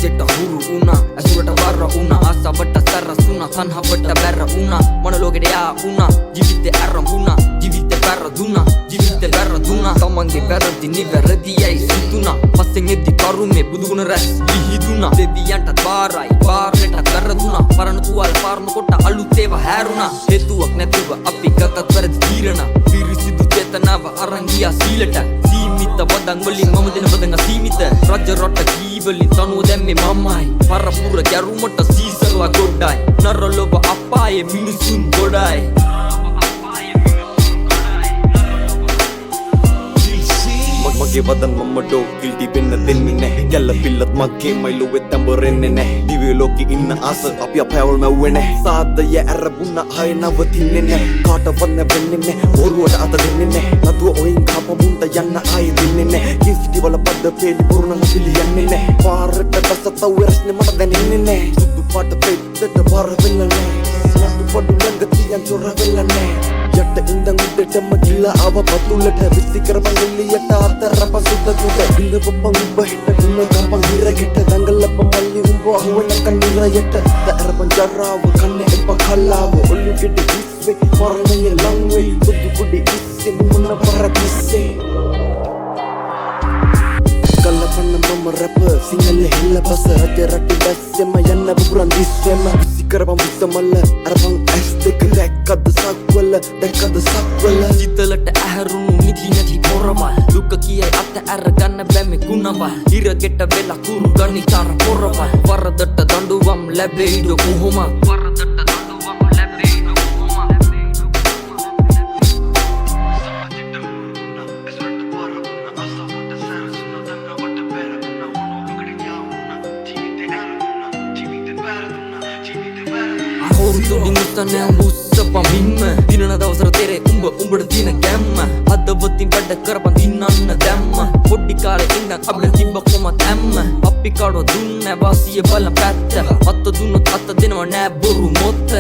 Jetta huru una asurata warra una asa batta sarra suna tanha batta berra una monologede ya una jivite arram una jivite berra duna jivite berra duna tamange berranti niveradiyai situna passen eddi karume buduguna ras lihiduna deviyanta barai barneta berra duna paranu tuwal parnu kotta aluteva haruna hetuwak natuwa api gatat berad dirana pirisidu chetanawa arangiya silata සීමිත වදන් වලින් මම දෙන වදන් අසීමිත රජ රට කී වලින් තනුව දැම්මේ මමයි පරපුර ගැරුමට සීසරලා ගොඩයි නරලොව අපායේ මිනිසුන් ගොඩයි මගේ වදන් මමඩෝ කිල්ටි වෙන්න දෙන්නේ නැහැ ගැලපිල්ලත් මගේ මයිලුවෙත් තඹරෙන්නේ නැහැ දිව්‍ය ලෝකෙ ඉන්න ආස අපි අපෑවල් මැව්වේ නැහැ සාදය ඇරබුණ ආය නවතින්නේ නැහැ කාටවත් වෙන්නේ නැහැ බොරුවට අත දෙන්නේ නැහැ නතුව ඔයින් කපමුන්ට යන්න ආය දෙන්නේ නැහැ කිසිටි වල පද්ද පෙලි පුරුණ පිළියන්නේ නැහැ පාරට බසත වෙරස්නේ මට දැනෙන්නේ නැහැ සුදු පාට පෙත්තට බර වෙන්න නැහැ නතු පොඩු ළඟ තියන් චොර වෙන්න නැහැ යට ඉඳන් උඩටම ගිලා ආව පතුලට විසි කරපන් එළියට අතරපන් සුද්ද දුක ඉඳපන් උඹ හිට දුන්න ගම්පන් හිරගෙට දඟලපන් මල්ලි උඹ අහුවෙන කන්නිරයට දරපන් ජරාව කන්නේ එප කලාව ඔලු ගෙඩි ඉස්සේ මරණය ලංවේ සුදු කුඩි ඉස්සේ මුන්න පරදිස්සේ කලපන්න මම රැප සිංහල හිල්ල බස රජ රට දැස්සෙම යන්න පුරන් දිස්සෙම විසි කරපන් විසමල්ල අරපන් ඇස් දෙක දැක්කද සක්වල දැක්කද සක්වල සිතලට ඇහැරුණු නිදි නැති පොරවල් දුක කියයි අත ඇර ගන්න බැමි ගුණවල් හිරගෙට වෙලා කුරු ගණිකාර පොරවල් වරදට දඬුවම් ලැබෙයිද කොහොමද වරදට දඬුවම් ලැබෙයිද කොහොමද Tundi mustane ussa pamimma dinana dawasara tere umbada dina gamma hadavatin badda karapan dinanna damma poddi kale indan abla tibba koma tamma appi kadwa dunna wasiya bala patta atta dunnot atta denawa na boru motta